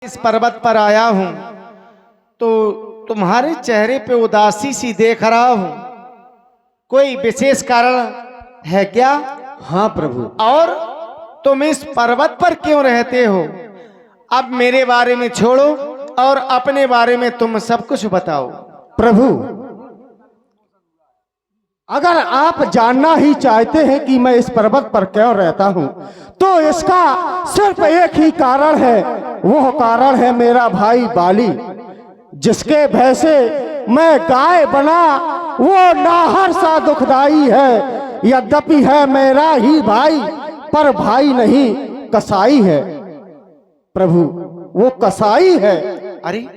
इस पर्वत पर आया हूं तो तुम्हारे चेहरे पे उदासी सी देख रहा हूं। कोई विशेष कारण है क्या? हाँ प्रभु। और तुम इस पर्वत पर क्यों रहते हो? अब मेरे बारे में छोड़ो और अपने बारे में तुम सब कुछ बताओ। प्रभु, अगर आप जानना ही चाहते हैं कि मैं इस पर्वत पर क्यों रहता हूं, तो इसका सिर्फ एक ही कारण है। वह कारण है मेरा भाई बाली, जिसके भय से मैं गाय बना। वो नाहर सा दुखदाई है। यद्यपि है मेरा ही भाई, पर भाई नहीं, कसाई है। प्रभु, वो कसाई है। अरे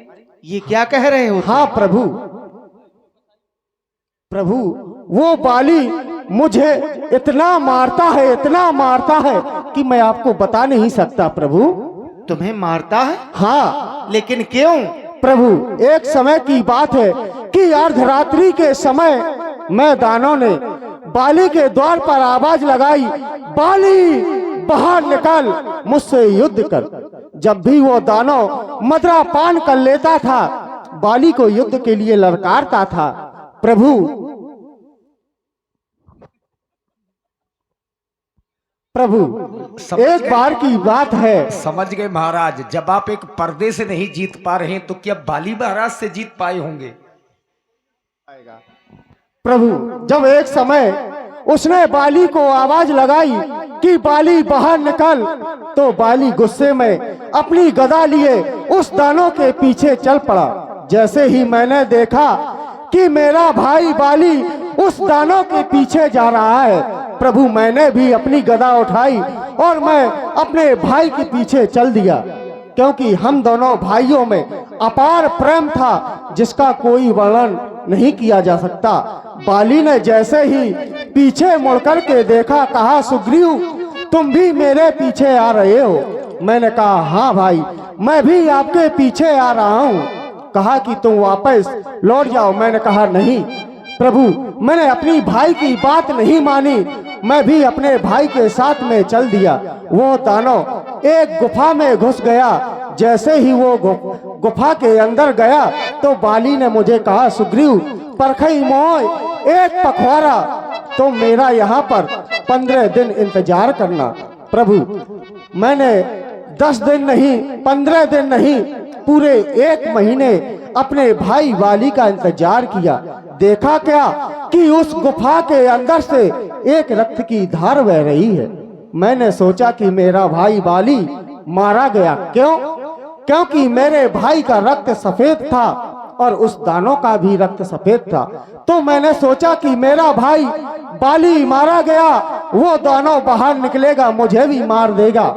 ये क्या कह रहे हो? हाँ प्रभु, प्रभु वो बाली मुझे इतना मारता है, इतना मारता है कि मैं आपको बता नहीं सकता। प्रभु, तुम्हें मारता है? हाँ। लेकिन क्यों? प्रभु, एक समय की बात है कि अर्धरात्रि के समय मैदानों ने बाली के द्वार पर आवाज लगाई, बाली बाहर निकल, मुझसे युद्ध कर। जब भी वो दानव मदरा पान कर लेता था, बाली को युद्ध के लिए ललकारता था। प्रभु, एक बार की बात है। समझ गए महाराज। जब आप एक पर्दे से नहीं जीत पा रहे हैं तो क्या बाली महाराज से जीत पाए होंगे? प्रभु, जब एक समय उसने बाली को आवाज लगाई कि बाली बाहर निकल, तो बाली गुस्से में अपनी गदा लिए उस दानव के पीछे चल पड़ा। जैसे ही मैंने देखा कि मेरा भाई बाली उस दानव के पीछे जा रहा है, प्रभु, मैंने भी अपनी गदा उठाई और मैं अपने भाई के पीछे चल दिया, क्योंकि हम दोनों भाइयों में अपार प्रेम था जिसका कोई वर्णन नहीं किया जा सकता। बाली ने जैसे ही पीछे मुड़कर के देखा, कहा, सुग्रीव, तुम भी मेरे पीछे आ रहे हो? मैंने कहा, हाँ भाई, मैं भी आपके पीछे आ रहा हूँ। कहा कि तुम वापस लौट जाओ। मैंने कहा, नहीं प्रभु, मैंने अपनी भाई की बात नहीं मानी। मैं भी अपने भाई के साथ में चल दिया। वो दानव एक गुफा में घुस गया। जैसे ही वो गुफा के अंदर गया तो बाली ने मुझे कहा, सुग्रीव, परखई मोय एक पखवाड़ा, तो मेरा यहाँ पर 15 दिन इंतजार करना। प्रभु, मैंने 10 दिन नहीं, 15 दिन नहीं, पूरे 1 महीने अपने भाई बाली का इंतजार किया। देखा क्या कि उस गुफा के अंदर से एक रक्त की धार बह रही है। मैंने सोचा कि मेरा भाई बाली मारा गया। क्यों? क्योंकि मेरे भाई का रक्त सफेद था और उस दानव का भी रक्त सफेद था। तो मैंने सोचा कि मेरा भाई बाली मारा गया, वो दानव बाहर निकलेगा, मुझे भी मार देगा।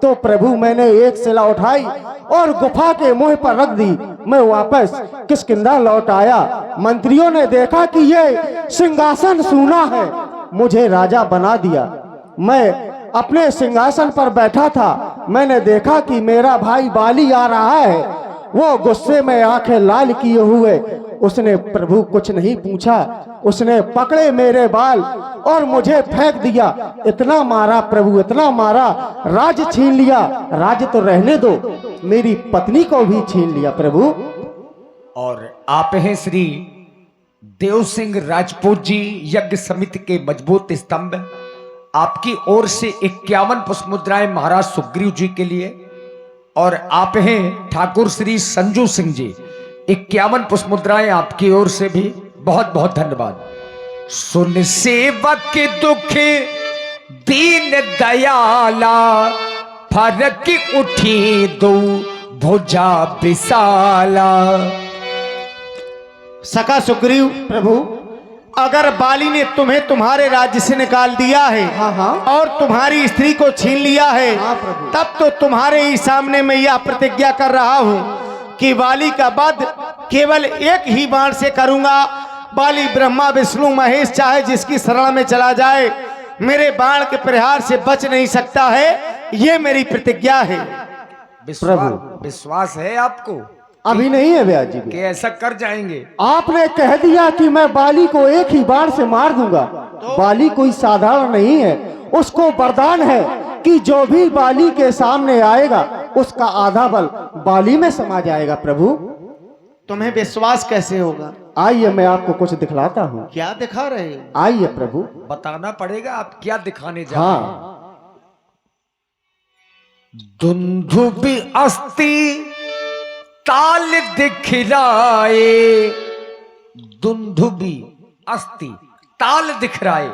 तो प्रभु, मैंने एक शिला उठाई और गुफा के मुंह पर रख दी। मैं वापस किष्किंधा लौट आया। मंत्रियों ने देखा कि ये सिंहासन सूना है, मुझे राजा बना दिया। मैं अपने सिंहासन पर बैठा था। मैंने देखा कि मेरा भाई बाली आ रहा है। वो गुस्से में आंखें लाल किए हुए, उसने प्रभु कुछ नहीं पूछा, उसने पकड़े मेरे बाल और मुझे फेंक दिया। इतना मारा प्रभु, इतना मारा, राज छीन लिया। राज तो रहने दो, मेरी पत्नी को भी छीन लिया प्रभु। और आप हैं श्री देव सिंह राजपूत जी, यज्ञ समिति के मजबूत स्तंभ। आपकी ओर से 51 पुष्पमुद्राएं महाराज सुग्रीव जी के लिए, और आप हैं ठाकुर श्री संजू सिंह जी, 51 पुष्पमुद्राएं आपकी ओर से भी। बहुत बहुत धन्यवाद। सुन सेवक दुख दीन दयाला, फरक उठी दो भुजा विशाला। सखा सुग्रीव, प्रभु, अगर बाली ने तुम्हें तुम्हारे राज्य से निकाल दिया है, हाँ हाँ, और तुम्हारी स्त्री को छीन लिया है, हाँ प्रभु, तब तो तुम्हारे ही सामने मैं यह प्रतिज्ञा कर रहा हूं कि बाली का वध केवल एक ही बाण से करूंगा। बाली ब्रह्मा विष्णु महेश चाहे जिसकी शरण में चला जाए, मेरे बाण के प्रहार से बच नहीं सकता है। ये मेरी प्रतिज्ञा है। विश्वास है आपको? अभी नहीं है ब्याज जी कि ऐसा कर जाएंगे? आपने कह दिया कि मैं बाली को एक ही बाण से मार दूंगा। बाली कोई साधारण नहीं है। उसको वरदान है कि जो भी बाली के सामने आएगा उसका आधा बल बाली में समा जाएगा प्रभु। तुम्हें विश्वास कैसे होगा? आइए मैं आपको कुछ दिखलाता हूँ। क्या दिखा रहे हो? आइए प्रभु। बताना पड़ेगा आप क्या दिखाने जा रहे हैं। हाँ, दुंदुबी अस्ति ताल दिखराए, दुंदुबी अस्ति ताल दिखराए।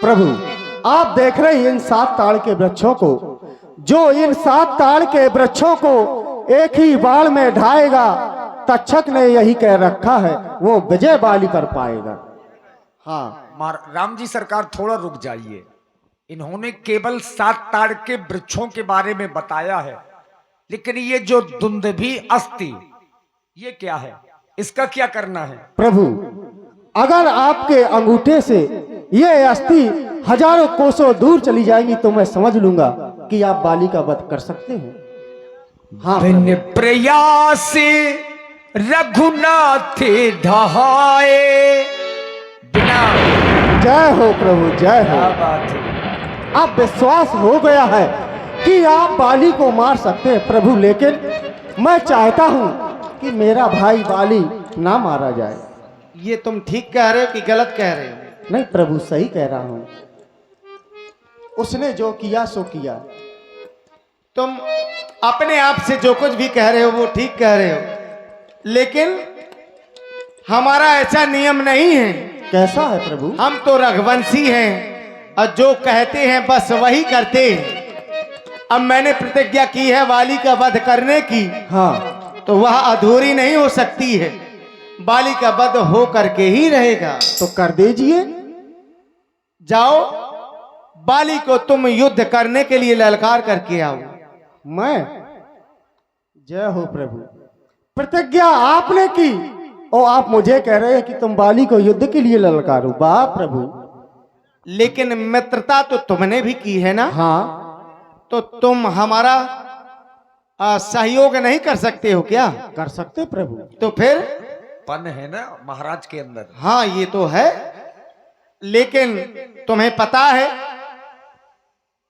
प्रभु आप देख रहे हैं इन 7 ताड़ के वृक्षों को, जो इन 7 ताड़ के वृक्षों को एक ही बाण में ढाएगा, तक्षक ने यही कह रखा है वो विजय बाली कर पाएगा। हाँ राम जी सरकार थोड़ा रुक जाइए। इन्होंने केवल 7 ताड़ के वृक्षों के बारे में बताया है, लेकिन ये जो दुंदुबी अस्ति ये क्या है, इसका क्या करना है? प्रभु अगर आपके अंगूठे से ये अस्थि हजारों कोसों दूर चली जाएंगी तो मैं समझ लूंगा कि आप बाली का वध कर सकते हैं। हाँ बिन प्रयास रघुनाथ ढहाए, बिना। जय हो प्रभु जय हो। क्या बात है। अब विश्वास हो गया है कि आप बाली को मार सकते हैं प्रभु, लेकिन मैं चाहता हूं कि मेरा भाई बाली ना मारा जाए। ये तुम ठीक कह रहे हो कि गलत कह रहे हो? नहीं प्रभु सही कह रहा हूं, उसने जो किया सो किया। तुम अपने आप से जो कुछ भी कह रहे हो वो ठीक कह रहे हो, लेकिन हमारा ऐसा नियम नहीं है। कैसा है प्रभु? हम तो रघुवंशी हैं और जो कहते हैं बस वही करते हैं। अब मैंने प्रतिज्ञा की है वाली का वध करने की, हाँ तो वह अधूरी नहीं हो सकती है। बाली का वध हो करके ही रहेगा। तो कर दीजिए। जाओ बाली को तुम युद्ध करने के लिए ललकार करके आओ। मैं? जय हो प्रभु। प्रतिज्ञा आपने की और आप मुझे कह रहे हैं कि तुम बाली को युद्ध के लिए ललकारो। वाह प्रभु। लेकिन मित्रता तो तुमने भी की है ना? हाँ तो तुम हमारा सहयोग नहीं कर सकते हो क्या? कर सकते प्रभु। तो फिर पन है ना महाराज के अंदर। हाँ ये तो है, लेकिन तुम्हें पता है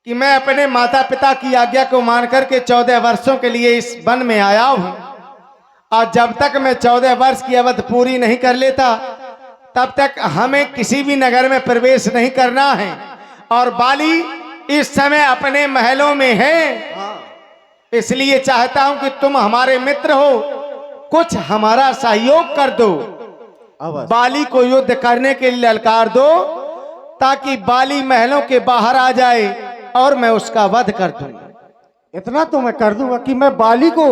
कि मैं अपने माता पिता की आज्ञा को मान करके 14 वर्षों के लिए इस वन में आया हूं, और जब तक मैं 14 वर्ष की अवधि पूरी नहीं कर लेता तब तक हमें किसी भी नगर में प्रवेश नहीं करना है। और बाली इस समय अपने महलों में है, इसलिए चाहता हूं कि तुम हमारे मित्र हो, कुछ हमारा सहयोग कर दो। बाली को युद्ध करने के लिए ललकार दो ताकि बाली महलों के बाहर आ जाए और मैं उसका वध कर दूं। इतना तो मैं कर दूंगा कि मैं बाली को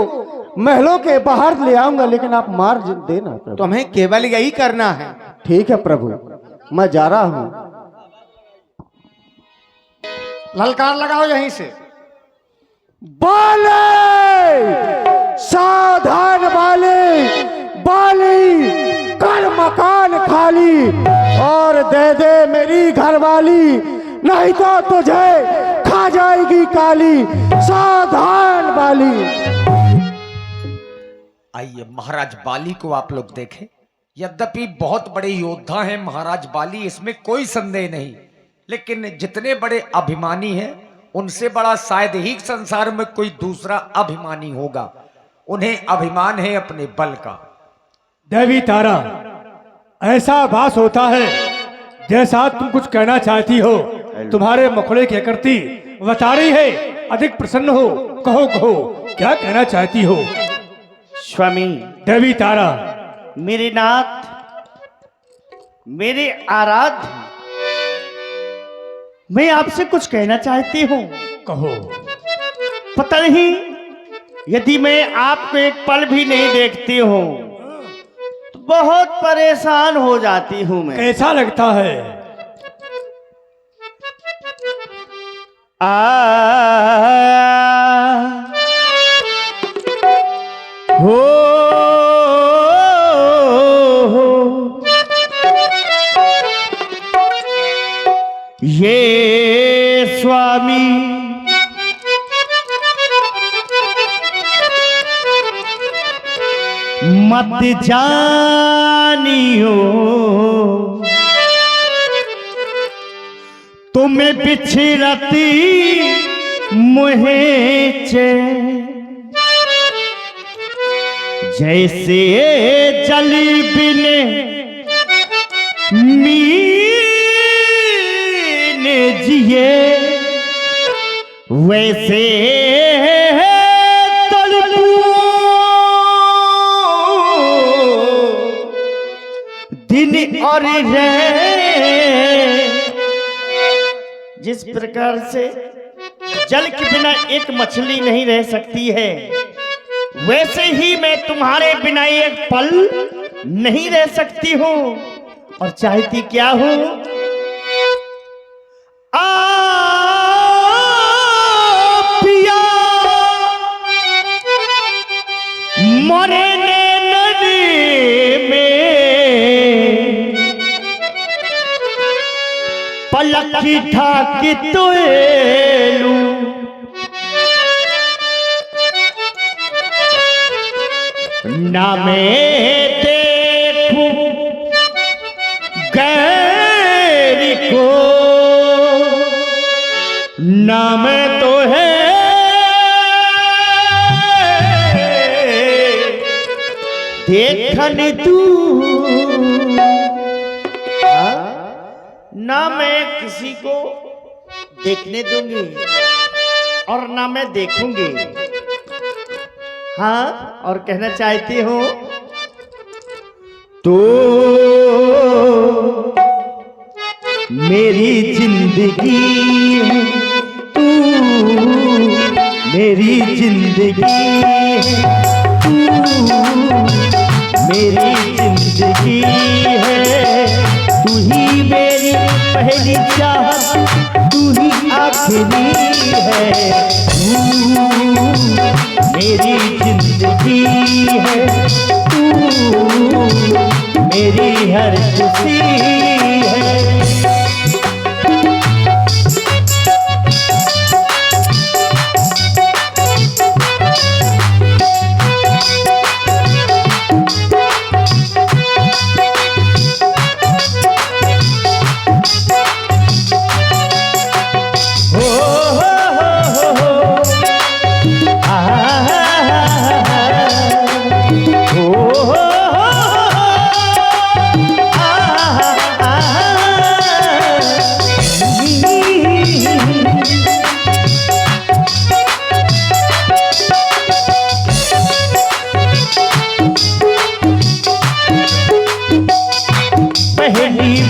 महलों के बाहर ले आऊंगा, लेकिन आप मार देना प्रभु। तुम्हें केवल यही करना है। ठीक है प्रभु, मैं जा रहा हूं। ललकार लगाओ यहीं से। बाली सावधान, बाली बाली कर मकान खाली और दे दे मेरी घरवाली, नहीं तो तुझे खा जाएगी काली। सावधान बाली। आइए महाराज बाली को आप लोग देखें। यद्यपि बहुत बड़े योद्धा हैं महाराज बाली, इसमें कोई संदेह नहीं, लेकिन जितने बड़े अभिमानी हैं उनसे बड़ा शायद ही संसार में कोई दूसरा अभिमानी होगा। उन्हें अभिमान है अपने बल का। देवी तारा, ऐसा आभास होता है जैसा तुम कुछ कहना चाहती हो। तुम्हारे मुखड़े की आकृति बता रही है अधिक प्रसन्न हो। कहो कहो क्या कहना चाहती हो? स्वामी देवी तारा, मेरे नाथ, मेरे आराध्य, मैं आपसे कुछ कहना चाहती हूँ। कहो। पता नहीं यदि मैं आपको एक पल भी नहीं देखती हूँ तो बहुत परेशान हो जाती हूँ मैं। कैसा लगता है? ये स्वामी मत जानियो, तुम्हें बिछड़ती मुहे चैन जैसे जल बिने मीन जिए वैसे दिन और जिस प्रकार से जल के बिना एक मछली नहीं रह सकती है, वैसे ही मैं तुम्हारे बिना एक पल नहीं रह सकती हूँ। और चाहती क्या हूँ? पिया मरे नदी में पलक ढाकी तो ना मैं देखूं गैरी को, ना मैं तो है देखन तू, ना मैं किसी को देखने दूंगी और ना मैं देखूंगी। हाँ, और कहना चाहती हूँ तो मेरी जिंदगी है, तू मेरी जिंदगी है, तू मेरी जिंदगी है, तू ही मेरी पहली चाहत, तू ही आखिरी है, तू मेरी जिंदगी है, तू मेरी हर खुशी है।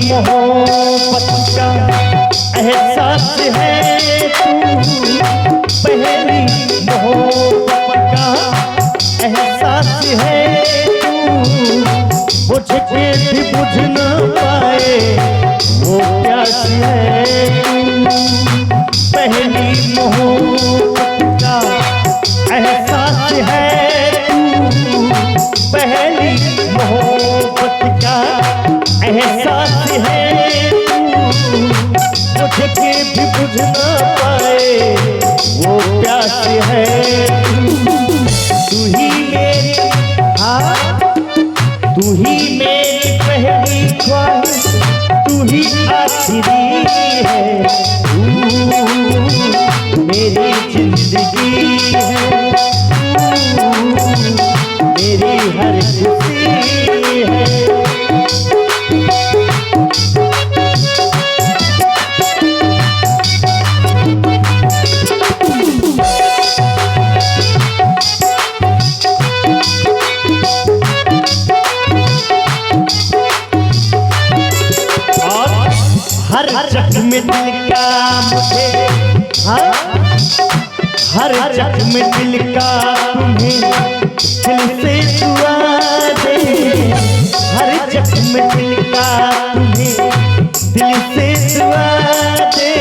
मोहब्बत का एहसास है तू, पहली मोहब्बत का एहसास है तू, बुझ के भी बुझ न पाए वो प्यास है तू, पहली मोहब्बत का एहसास है तू, पहली मोहब्बत का एहसास है तू, बुझ के भी बुझ न पाए वो प्यास है तू ही मेरी, हाँ तू ही मेरी पहली ख्वाहिश, तू ही आखिरी है, तू मेरी जिंदगी है, तू मेरी हर खुशी है। हर जख्म दिल का मुझे, हाँ हर जख्म दिल का तुम्हें दिल से दुआ दे, हर जख्म दिल का तुम्हें दिल से दुआ दे,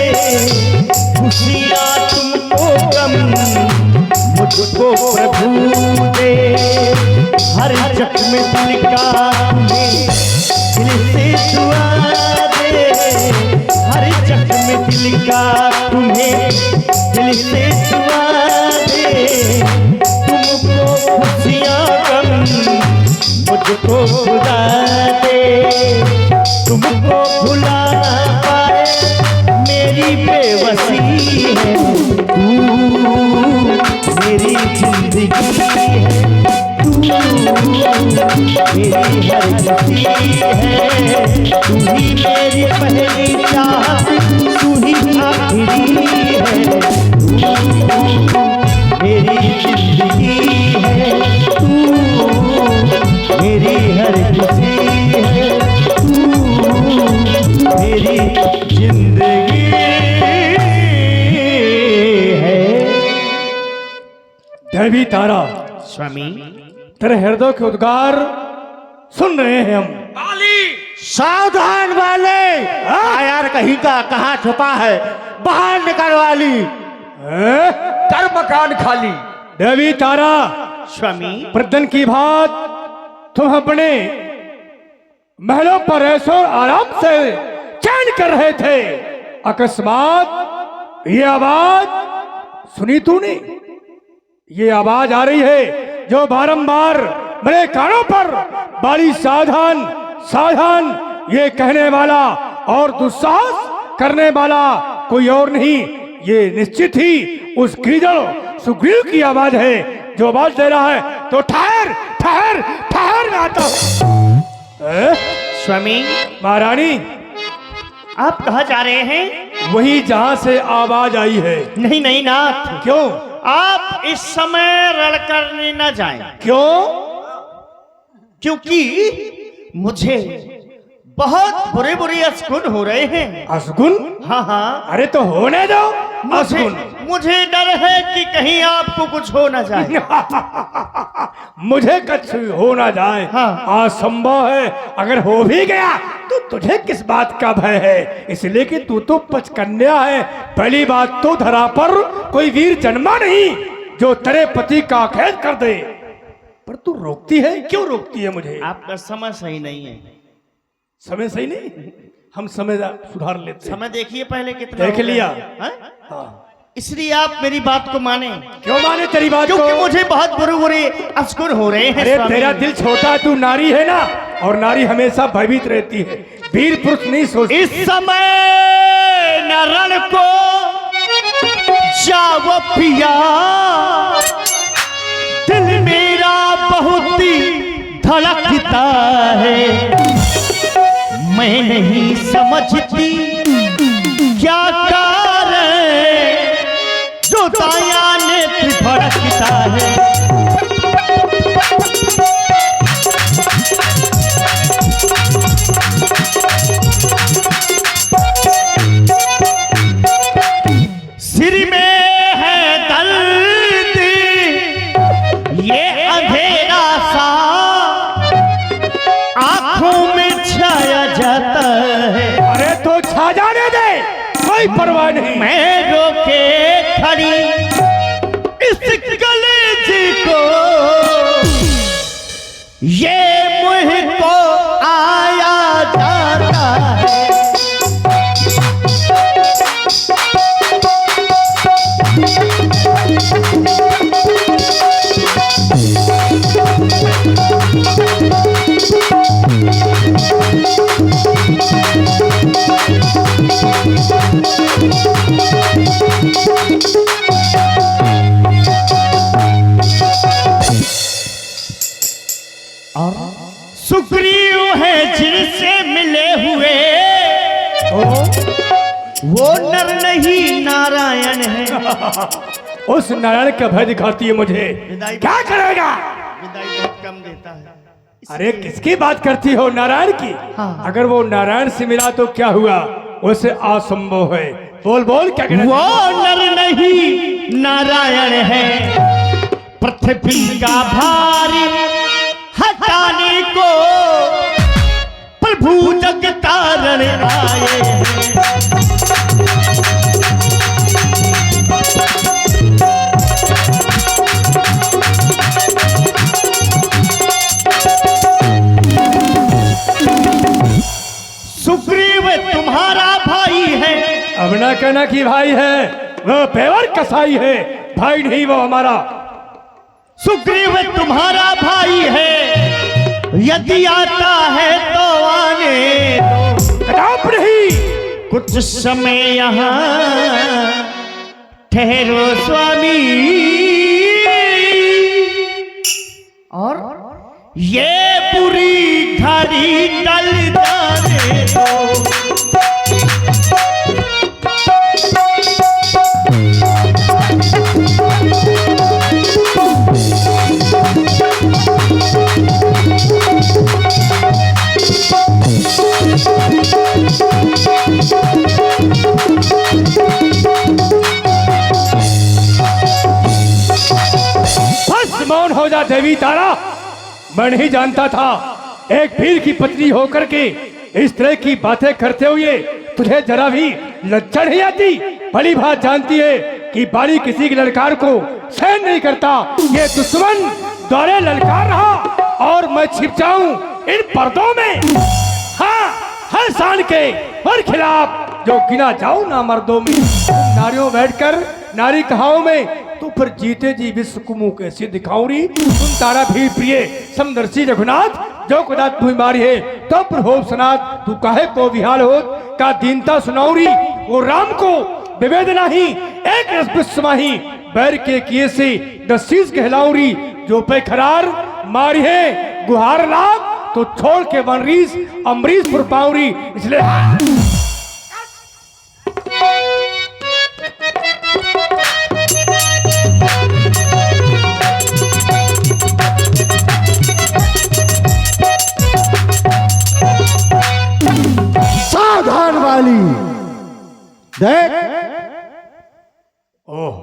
खुशियाँ तुमको गम मुझको प्रभु दे, हर जख्म दिल का तुम्हें दिल से दुआ दे, हर जख्म दिल का तुम्हें दिल से दुआ दे, तुमको खुशियाँ गम मुझको खुदा दे, तुमको भुला पाए मेरी मेरी बेबसी है, तू मेरी जिंदगी है, तू मेरी हर खुशी है, तू ही मेरी पहली चाहत, तू ही आखिरी है, तू मेरी जिंदगी है, तू मेरी हर खुशी है, तू मेरी जिंदगी है। देवी तारा, स्वामी तेरे हृदय के उद्गार सुन रहे हैं हम। सावधान वाले, यार कहीं का कहाँ छुपा है, बाहर निकल वाली। हैं? कर मकान खाली। देवी तारा, स्वामी प्रदन की बात तुम अपने महलों पर ऐसो आराम से चैन कर रहे थे, अकस्मात ये आवाज सुनी तूने? ये आवाज आ रही है जो बारंबार मेरे कानों पर बाली सावधान सावधान ये कहने वाला और दुस्साहस करने वाला कोई और नहीं, ये निश्चित ही उस गीदड़ सुग्रीव की आवाज है जो आवाज दे रहा है। तो ठहर ठहर ठहर, मैं आता हूं। स्वामी महारानी, आप कहाँ जा रहे हैं? वही जहां से आवाज आई है। नहीं नहीं नाथ, क्यों आप इस समय रण करने न जाएं, क्यों? क्योंकि मुझे बहुत बुरे बुरे असगुन हो रहे हैं। असगुन? हाँ हाँ, अरे तो होने दो मुझे असगुन। मुझे डर है कि कहीं आपको कुछ हो न जाए। मुझे कुछ हो ना जाए, हाँ। असंभव है। अगर हो भी गया तो तुझे किस बात का भय है? इसलिए कि तू तो पचकन्या है। पहली बात तो धरा पर कोई वीर जन्मा नहीं जो तेरे पति का खेद कर दे। पर तू रोकती है, क्यों रोकती है मुझे? आपका समय सही नहीं है। समय सही नहीं, हम समय सुधार लेते हैं। समय देखिए पहले कितना देख हो गया लिया। है? इसलिए आप मेरी बात को माने, क्यों माने तेरी बात क्योंकि को? मुझे बहुत बुरे बुरे असगुन हो रहे हैं। अरे स्वामी। तेरा दिल छोटा, तू नारी है ना, और नारी हमेशा भयभीत रहती है, वीर पुरुष नहीं सोचती। इस समय न रण को जाओ पिया, दिल मेरा बहुत ही धड़कता है, मैं नहीं समझती क्या कारण जो दाया नेत्र भड़कता है। सिर में है दर्द ये अंधेरा सा, आंखों में छाया जाता है। अरे तो छा जाने दे, कोई परवाह नहीं। मैं रोके खड़ी इस कलेजे को, ये मुझको आया जाता है। सुग्रीव है जिनसे मिले हुए, वो नर नहीं नारायण है। उस नारायण का भय दिखाती है मुझे, क्या करेगा? विदाई बहुत कम देता है। अरे किसकी बात करती हो? नारायण की। हाँ। अगर वो नारायण से मिला तो क्या हुआ? उसे असंभव है। बोल बोल, क्या कहना वो नर नहीं नारायण है, पृथ्वी का भारी हटाने को प्रभु जग तारण आए हैं। सुग्रीव तुम्हारा भाई है। अब ना कहना कि भाई है, वो पेवर कसाई है, भाई नहीं वो हमारा। सुग्रीव तुम्हारा भाई है, यदि आता है तो आने दो। कटाप नहीं, कुछ समय यहाँ ठहरो स्वामी, और ये पूरी घड़ी टल जाने दो। बस मौन हो जा देवी तारा। मैं नहीं जानता था एक भील की पत्नी होकर के इस तरह की बातें करते हुए तुझे जरा भी लज्जा नहीं आती। भली बात जानती है कि बाली किसी के ललकार को सहन नहीं करता। ये दुश्मन द्वारे ललकार रहा और मैं छिप जाऊं इन पर्दों में। हाँ, हर शान के हर खिलाफ जो गिना जाऊं ना मर्दों में। नारियों बैठकर नारी कहाओं में तू फिर जीते जी विश्व को मुंह कैसे दिखाऊं री। तुम तारा भी प्रिय समदर्शी रघुनाथ जो खुदा तू मारी है तो प्रभु सनात तू काहे को विहाल हो का दीनता सुनाऊरी। वो राम को विवेद नहीं एक रसमाही बैर के किए से दसीस कहलाऊरी। जो पे खरार मारी है गुहार लाभ तो छोड़ के बनरीस अमरीश पुर पाऊरी। इसलिए सावधान वाली, देख। ओह,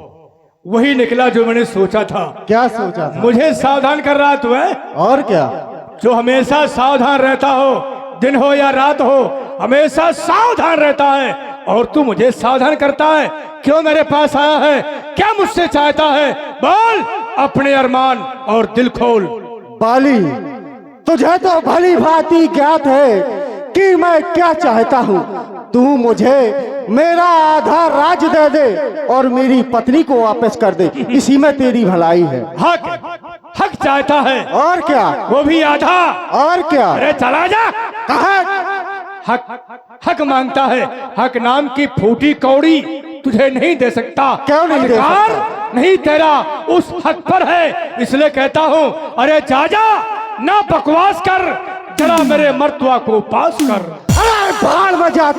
वही निकला जो मैंने सोचा था। क्या सोचा था? मुझे सावधान कर रहा तू है। और क्या? जो हमेशा सावधान रहता हो, दिन हो या रात हो, हमेशा सावधान रहता है और तू मुझे सावधान करता है। क्यों मेरे पास आया है? क्या मुझसे चाहता है? बोल अपने अरमान और दिल खोल। बाली, तुझे तो भली भांति ज्ञात है कि मैं क्या चाहता हूँ। तू मुझे मेरा आधा राज दे दे और मेरी पत्नी को वापस कर दे, इसी में तेरी भलाई है। हक चाहता है। और क्या? वो भी आधा। और क्या? अरे चला जा। कहा? हक मांगता है। हक नाम की फूटी कौड़ी तुझे नहीं दे सकता। क्यों नहीं दे अधिकार सकता? नहीं तेरा उस हक पर है, इसलिए कहता हूँ अरे जा ना बकवास कर, जरा मेरे मर्तवा को पास कर। अरे भाड़ बजा।